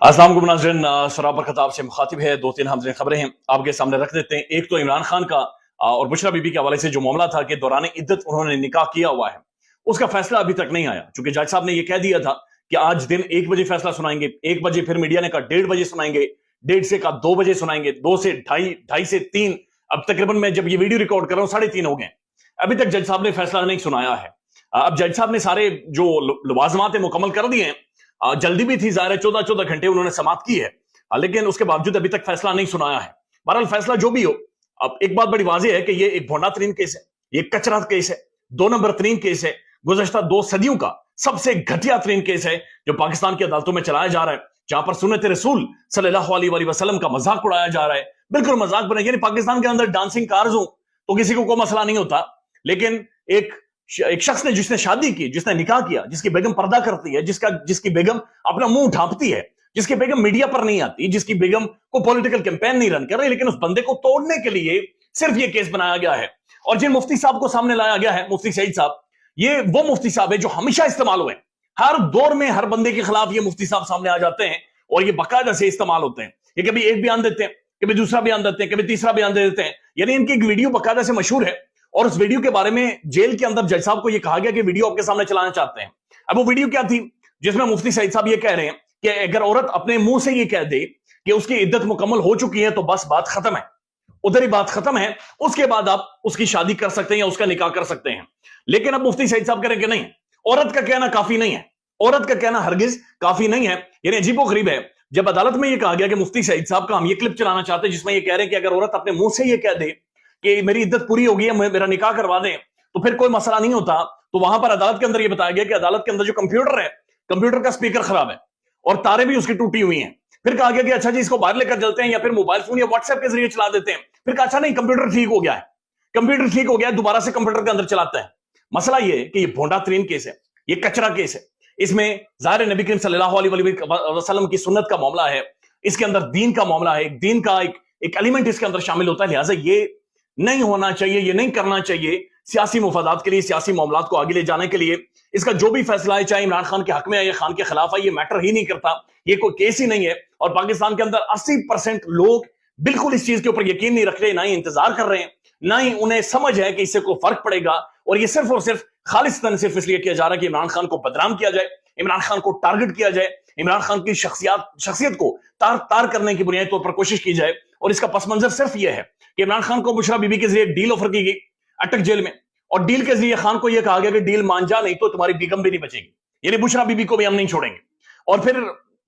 अस्सलाम वालेकुम नाज़रीन, सराबर खताब से मुखातिब है। दो तीन हमसे खबरें हैं आपके सामने रख देते हैं। एक तो इमरान खान का और बुशरा बीबी के हवाले से जो मामला था कि दौरान इद्दत उन्होंने निकाह किया हुआ है, उसका फैसला अभी तक नहीं आया। चूंकि जज साहब ने यह कह दिया था कि आज दिन 1 बजे फैसला सुनाएंगे, 1 बजे, फिर मीडिया ने कहा 1:30 बजे सुनाएंगे, 1:30 से कहा 2 बजे सुनाएंगे, 2 से 2:30, 2:30 से 3, अब तकरीबन मैं जब ये वीडियो रिकॉर्ड कर रहा हूं 3:30 हो गए, अभी तक जज साहब ने फैसला नहीं सुनाया है। अब जज साहब ने सारे जो लवाजमात मुकम्मल कर दिए हैं, जल्दी भी थी, ज़ाहिर है 14 घंटे उन्होंने समाप्त की है, लेकिन उसके बावजूद अभी तक फैसला नहीं सुनाया है। बहरहाल फैसला जो भी हो, अब एक बात बड़ी वाज़ेह है कि ये एक भोंडा तरीन केस है, ये कचरा केस है, 2 नंबर तरीन केस है, गुज़श्ता 2 सदियों का सबसे घटिया तरीन केस है जो पाकिस्तान की अदालतों में चलाया जा रहा है, जहां पर सुन्नत रसूल सल्लल्लाहु अलैहि वसल्लम का मजाक उड़ाया जा रहा है। बिल्कुल मजाक बना, यानी पाकिस्तान के अंदर डांसिंग कार्स हो तो किसी को कोई मसला नहीं होता, लेकिन एक शख्स ने, जिसने शादी की, जिसने निकाह किया, जिसकी बेगम पर्दा करती है, जिसकी बेगम अपना मुंह ढांपती है, जिसकी बेगम मीडिया पर नहीं आती, जिसकी बेगम को पॉलिटिकल कैंपेन नहीं रन कर रही, लेकिन उस बंदे को तोड़ने के लिए सिर्फ ये केस बनाया गया है। और जिन मुफ्ती साहब को सामने लाया गया है, मुफ्ती सईद साहब, ये वो मुफ्ती साहब है जो हमेशा इस्तेमाल हुए, हर दौर में हर बंदे के खिलाफ ये मुफ्ती साहब सामने आ जाते हैं और ये बाकायदा से इस्तेमाल होते हैं। ये कभी एक बयान देते हैं, कभी दूसरा बयान देते हैं, कभी तीसरा बयान दे देते हैं, यानी इनकी एक वीडियो बाकायदा से मशहूर है। और उस वीडियो के बारे में जेल के अंदर जज साहब को यह कहा गया कि वीडियो आपके सामने चलाना चाहते हैं। अब वो वीडियो क्या थी, जिसमें मुफ्ती सईद साहब ये कह रहे हैं कि अगर औरत अपने मुंह से ये कह दे कि उसकी इद्दत मुकम्मल हो चुकी है तो बस बात खत्म है, उधर ही बात खत्म है, उसके बाद आप उसकी शादी कर सकते हैं या उसका निकाह कर सकते हैं। लेकिन अब मुफ्ती सईद साहब कह रहे हैं कि नहीं, औरत का कहना काफी नहीं है, औरत का कहना हरगिज काफी नहीं है। यानी अजीबोगरीब है जब अदालत में यह कहा गया कि मुफ्ती सईद साहब का हम ये क्लिप चलाना चाहते हैं जिसमें यह कह रहे हैं कि अगर औरत अपने मुंह से यह कह दे कि मेरी इद्दत पूरी हो गई है, मेरा निकाह करवा दें, तो फिर कोई मसला नहीं होता। तो वहां पर अदालत के अंदर यह बताया गया कि अदालत के अंदर जो कंप्यूटर है, कंप्यूटर का स्पीकर खराब है और तारे भी उसकी टूटी हुई हैं। फिर कहा गया कि अच्छा जी, इसको बाहर लेकर चलते हैं या फिर मोबाइल फोन या व्हाट्सएप के जरिए चला देते हैं। फिर कहा अच्छा नहीं, कंप्यूटर ठीक हो गया है, कंप्यूटर ठीक हो गया है, दोबारा से कंप्यूटर के अंदर चलाते हैं। मसला यह है कि यह भोंडा तरीन केस है, यह कचरा केस है। इसमें ज़ाहिर नबी करीम सल्लल्लाहु अलैहि वसल्लम की सुन्नत का मामला है, इसके अंदर दीन का मामला है, दीन का एक एलिमेंट इसके अंदर शामिल होता है। लिहाजा ये नहीं होना चाहिए, ये नहीं करना चाहिए। सियासी मुफादात के लिए, सियासी मामलात को आगे ले जाने के लिए इसका जो भी फैसला है, चाहे इमरान खान के हक में है या खान के खिलाफ है, ये मैटर ही नहीं करता, ये कोई केस ही नहीं है। और पाकिस्तान के अंदर 80% लोग बिल्कुल इस चीज के ऊपर यकीन नहीं रख रहे, ना ही इंतजार कर रहे हैं, ना ही उन्हें समझ है कि इससे कोई फर्क पड़ेगा। और ये सिर्फ और सिर्फ खालिस्तन सिर्फ इसलिए किया जा रहा है कि इमरान खान को बदनाम किया जाए, इमरान खान को टारगेट किया जाए, इमरान खान की शख्सियत को तार तार करने की बुनियादी तौर पर कोशिश की जाए। और इसका पस मंजर सिर्फ यह है कि इमरान खान को बुशरा बीबी के जरिए डील ऑफर की गई अटक जेल में, और डील के जरिए खान को यह कहा गया कि डील मान जा, नहीं तो तुम्हारी बेगम भी नहीं बचेगी, यानी बुशरा बीबी को भी हम नहीं छोड़ेंगे। और फिर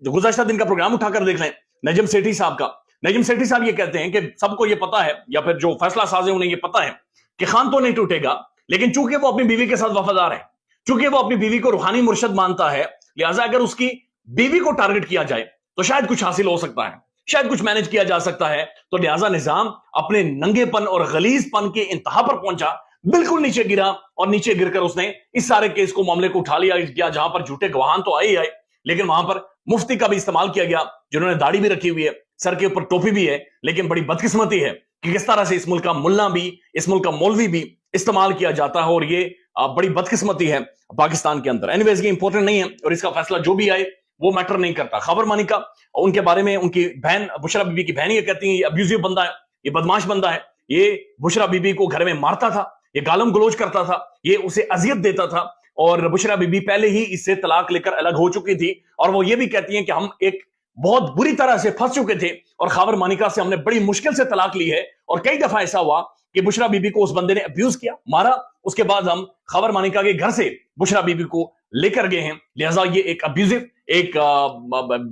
गुज़श्ता दिन का प्रोग्राम उठाकर देख लें नजम सेठी साहब का, नजम सेठी साहब ये कहते हैं कि सबको ये पता है, या फिर जो फैसला साज है उन्हें ये पता है कि खान तो नहीं टूटेगा, लेकिन चूंकि वो अपनी बीवी के साथ वफादार है, चूंकि वो अपनी बीवी को रूहानी मुर्शद मानता है, लिहाजा अगर उसकी बीवी को टारगेट किया जाए तो शायद कुछ हासिल हो सकता है, शायद कुछ मैनेज किया जा सकता है। तो लिहाजा निजाम अपने नंगेपन और गलीजपन के इंतहा पर पहुंचा, बिल्कुल नीचे गिरा, और नीचे गिरकर उसने इस सारे केस को, मामले को उठा लिया, जहां पर झूठे गवाहान तो आए, लेकिन वहां पर मुफ्ती का भी इस्तेमाल किया गया, जिन्होंने दाढ़ी भी रखी हुई है, सर के ऊपर टोपी भी है। लेकिन बड़ी बदकिस्मती है कि किस तरह से इस मुल्क का मुल्ला भी, इस मुल्क का मौलवी भी इस्तेमाल किया जाता है, और ये बड़ी बदकिस्मती है पाकिस्तान के अंदर। एनीवेज, ये इंपॉर्टेंट नहीं है और इसका फैसला जो भी आए वो मैटर नहीं करता। खबर मानिका, उनके बारे में उनकी बहन बुशरा बीबी की बहन ये कहती है ये अब्यूजिव बंदा है, ये बदमाश बंदा है, ये बुशरा बीबी को घर में मारता था, ये गालम गलोच करता था, ये उसे अजियत देता था, और बुशरा बीबी पहले ही इससे तलाक लेकर अलग हो चुकी थी। और वो ये भी कहती हैं कि हम एक बहुत बुरी तरह से फंस चुके थे और खबर मानिका से हमने बड़ी मुश्किल से तलाक ली है, और कई दफा ऐसा हुआ कि बुशरा बीबी को उस बंदे ने अब्यूज किया, मारा, उसके बाद हम खबर मानिका के घर से बुशरा बीबी को लेकर गए हैं। लिहाजा ये एक अब्यूजिव, एक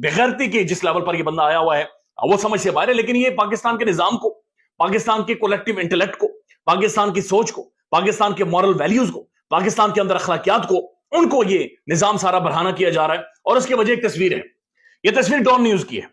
बेगैरती के जिस लेवल पर ये बंदा आया हुआ है वो समझ से बाहर है। लेकिन ये पाकिस्तान के निजाम को, पाकिस्तान के कलेक्टिव इंटेलेक्ट को, पाकिस्तान की सोच को, पाकिस्तान के मॉरल वैल्यूज को, पाकिस्तान के अंदर अखलाकियात को, उनको ये निजाम सारा बढ़ाना किया जा रहा है। और उसकी वजह एक तस्वीर है, ये तस्वीर डॉन न्यूज की है।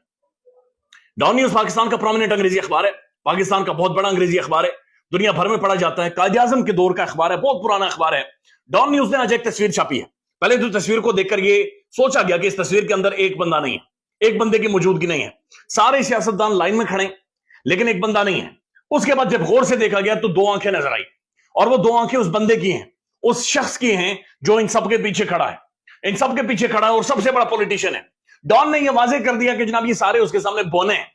डॉन न्यूज पाकिस्तान का प्रोमिनेंट अंग्रेजी अखबार है, पाकिस्तान का बहुत बड़ा अंग्रेजी अखबार है, दुनिया भर में पढ़ा जाता है, कायदे आजम के दौर का अखबार है, बहुत पुराना अखबार है। डॉन न्यूज ने आज एक तस्वीर छापी है। पहले तो तस्वीर को देखकर ये सोचा गया कि इस तस्वीर के अंदर एक बंदा नहीं है, एक बंदे की मौजूदगी नहीं है, सारे सियासतदान लाइन में खड़े, लेकिन एक बंदा नहीं है। उसके बाद जब गौर से देखा गया तो 2 आंखें नजर आई, और वो 2 आंखें उस बंदे की हैं, उस शख्स की हैं जो इन सबके पीछे खड़ा है, इन सबके पीछे खड़ा है और सबसे बड़ा पॉलिटिशियन है, ڈان نے یہ واضح کر دیا کہ جناب یہ سارے اس کے سامنے بونے ہیں،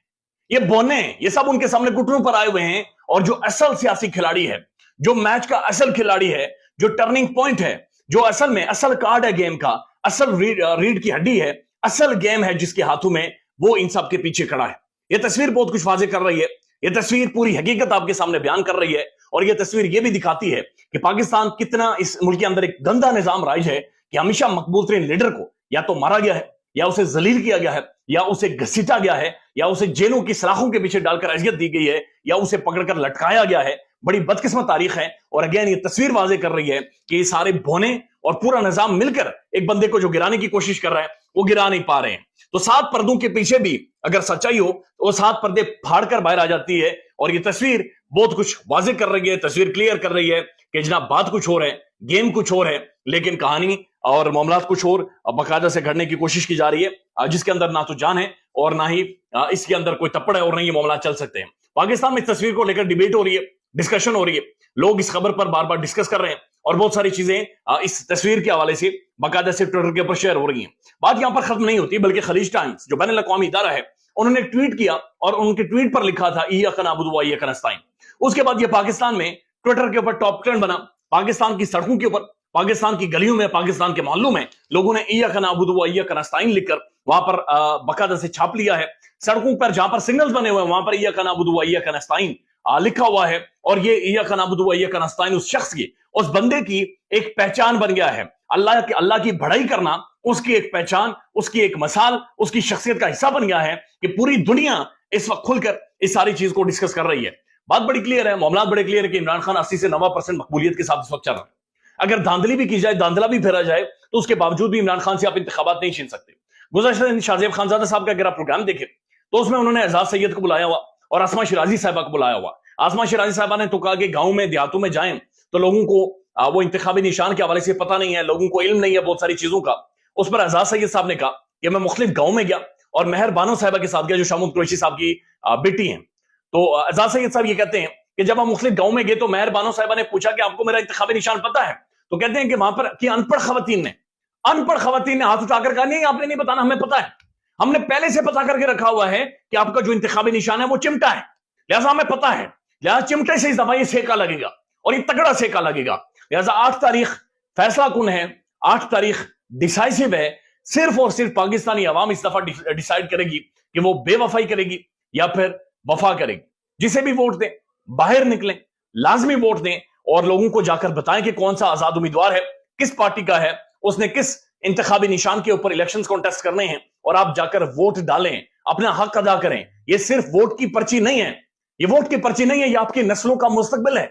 یہ بونے ہیں، یہ سب ان کے سامنے گھٹنوں پر آئے ہوئے ہیں، اور جو اصل سیاسی کھلاڑی ہے، جو میچ کا اصل کھلاڑی ہے، جو ٹرننگ پوائنٹ ہے، جو اصل میں اصل کارڈ ہے گیم کا، اصل ریڈ کی ہڈی ہے، اصل گیم ہے جس کے ہاتھوں میں، وہ ان سب کے پیچھے کھڑا ہے۔ یہ تصویر بہت کچھ واضح کر رہی ہے، یہ تصویر پوری حقیقت آپ کے سامنے بیان کر رہی ہے، اور یہ تصویر یہ بھی دکھاتی ہے کہ پاکستان کتنا اس ملک کے اندر ایک گندا نظام رائج ہے کہ ہمیشہ مقبول ترین لیڈر کو یا تو مارا گیا ہے، یا اسے ذلیل کیا گیا ہے، یا اسے گھسیٹا گیا ہے، یا اسے جیلوں کی سلاخوں کے پیچھے ڈال کر اذیت دی گئی ہے، یا اسے پکڑ کر لٹکایا گیا ہے۔ بڑی بدقسمت تاریخ ہے، اور اگین یہ تصویر واضح کر رہی ہے کہ یہ سارے بونے اور پورا نظام مل کر ایک بندے کو جو گرانے کی کوشش کر رہا ہے وہ گرا نہیں پا رہے ہیں۔ تو 7 پردوں کے پیچھے بھی اگر سچائی ہو تو وہ 7 پردے پھاڑ کر باہر آ جاتی ہے، اور یہ تصویر بہت کچھ واضح کر رہی ہے، تصویر کلیئر کر رہی ہے کہ جناب بات کچھ اور ہے، گیم کچھ اور ہے، لیکن کہانی اور معاملات کچھ اور باقاعدہ سے گھڑنے کی کوشش کی جا رہی ہے، جس کے اندر نہ تو جان ہے اور نہ ہی اس کے اندر کوئی تپڑ ہے، اور نہ یہ معاملات چل سکتے ہیں۔ پاکستان میں اس تصویر کو لے کر ڈیبیٹ ہو رہی ہے، ڈسکشن ہو رہی ہے، لوگ اس خبر پر بار بار ڈسکس کر رہے ہیں، اور بہت ساری چیزیں اس تصویر کے حوالے سے باقاعدہ سے ٹویٹر کے اوپر شیئر ہو رہی ہیں۔ بات یہاں پر ختم نہیں ہوتی، بلکہ خلیج ٹائمز جو بین الاقوامی ادارہ ہے، انہوں نے ٹویٹ کیا، اور ان کے ٹویٹ پر لکھا تھا ایاک نعبد و ایاک نستعین۔ اس کے بعد یہ پاکستان میں ٹویٹر کے اوپر ٹاپ ٹرینڈ بنا، پاکستان کی سڑکوں کے اوپر، پاکستان کی گلیوں میں، پاکستان کے محلوں میں لوگوں نے ایاک نعبد و ایاک نستعین لکھ کر وہاں پر باقاعدہ سے چھاپ لیا ہے۔ سڑکوں پر جہاں پر سگنلز بنے ہوئے ہیں وہاں پر ایاک نعبد و ایاک نستعین لکھا ہوا ہے، اور یہ ایاک نعبد و ایاک نستعین اس شخص کی، اس بندے کی ایک پہچان بن گیا ہے۔ اللہ کی بڑائی کرنا اس کی ایک پہچان، اس کی ایک مثال، اس کی شخصیت کا حصہ بن گیا ہے کہ پوری دنیا اس وقت کھل کر اس ساری چیز کو ڈسکس کر رہی ہے۔ بات بڑی کلیئر ہے، معاملات بڑے کلیئر ہے کہ عمران خان 80 سے 90% مقبولیت کے ساتھ اس وقت چل رہا ہے۔ اگر دھاندلی بھی کی جائے، دھاندلا بھی پھیرا جائے، تو اس کے باوجود بھی عمران خان سے آپ انتخابات نہیں چھین سکتے۔ گزشتہ دن شاہ زیب خانزادہ صاحب کا اگر آپ پروگرام دیکھیں تو اس میں انہوں نے اعزاز سید کو بلایا ہوا اور آسمہ شیرازی صاحبہ کو بلایا ہوا۔ آسمہ شیرازی صاحبہ نے تو کہا کہ گاؤں میں دیہاتوں میں جائیں تو لوگوں کو وہ انتخابی نشان کے حوالے سے پتہ نہیں ہے، لوگوں کو علم نہیں ہے بہت ساری چیزوں کا۔ اس پر اعزاز سید صاحب نے کہا کہ میں مختلف گاؤں میں گیا اور مہر بانو صاحبہ کے ساتھ گیا جو شامود قریشی صاحب کی بیٹی ہیں۔ تو اعزاز سید صاحب یہ کہتے ہیں کہ جب ہم مختلف گاؤں میں گئے تو مہر بانو صاحبہ نے پوچھا کہ آپ کو میرا انتخابی نشان پتہ ہے؟ تو کہتے ہیں کہ وہاں پر کی ان پڑھ خواتین نے ہاتھ اٹھا کر کہا نہیں آپ نے نہیں بتانا، ہمیں پتہ ہے، ہم نے پہلے سے پتہ کر کے رکھا ہوا ہے کہ آپ کا جو انتخابی نشان ہے وہ چمٹا ہے، لہٰذا ہمیں پتہ ہے، لہٰذا چمٹے سے اس دفعہ یہ سیکا لگے گا اور یہ تگڑا سیکا لگے گا۔ لہٰذا 8 تاریخ فیصلہ کن ہے، 8 تاریخ ڈیسائیسو ہے، صرف اور صرف پاکستانی عوام اس دفعہ ڈیسائیڈ کرے گی کہ وہ بے وفائی کرے گی یا پھر وفا کرے گی۔ جسے بھی ووٹ دیں باہر نکلیں، لازمی ووٹ دیں، اور لوگوں کو جا کر بتائیں کہ کون سا آزاد امیدوار ہے، کس پارٹی کا ہے، اس نے کس انتخابی نشان کے اوپر الیکشنز کانٹیسٹ کرنے ہیں، اور آپ جا کر ووٹ ڈالیں، اپنا حق ادا کریں۔ یہ صرف ووٹ کی پرچی نہیں ہے، یہ ووٹ کی پرچی نہیں ہے، یہ آپ کی نسلوں کا مستقبل ہے،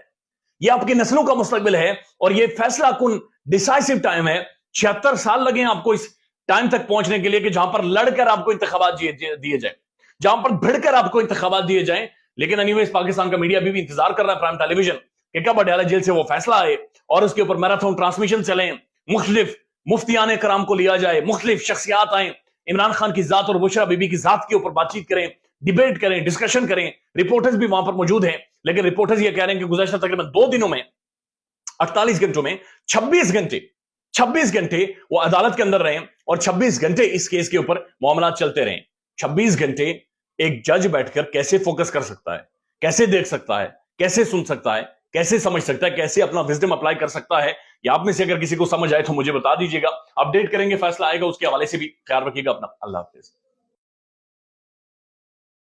یہ آپ کی نسلوں کا مستقبل ہے، اور یہ فیصلہ کن ڈیسائیسو ٹائم ہے۔ 76 سال لگے آپ کو اس ٹائم تک پہنچنے کے لیے کہ جہاں پر لڑ کر آپ کو انتخابات دیے جائیں، جہاں پر بھڑ کر آپ کو انتخابات دیے جائیں۔ لیکن اینیویز پاکستان کا میڈیا ابھی بھی انتظار کر رہا ہے، پرائم ٹیلی ویژن، کہ کب اڈیالہ جیل سے وہ فیصلہ آئے اور اس کے اوپر میراتھن ٹرانسمیشن چلیں، مختلف مفتیان کرام کو لیا جائے، مختلف شخصیات آئیں، عمران خان کی ذات اور بشرا بی بی کی ذات کے اوپر بات چیت کریں، ڈیبیٹ کریں، ڈسکشن کریں۔ رپورٹرز بھی وہاں پر موجود ہیں، لیکن رپورٹرز یہ کہہ رہے ہیں کہ گزشتہ تقریباً 2 دنوں میں 48 گھنٹوں میں 26 گھنٹے وہ عدالت کے اندر رہے، اور 26 گھنٹے اس کیس کے اوپر معاملات چلتے رہے۔ 26 گھنٹے ایک جج بیٹھ کر کیسے فوکس کر سکتا ہے، کیسے دیکھ سکتا ہے، کیسے سن سکتا ہے، کیسے سمجھ سکتا ہے، کیسے اپنا وزڈم اپلائی کر سکتا ہے؟ یا آپ میں سے اگر کسی کو سمجھ آئے تو مجھے بتا دیجیے گا، اپڈیٹ کریں گے، فیصلہ آئے گا، اس کے حوالے سے بھی خیال رکھیے گا اپنا۔ اللہ حافظ۔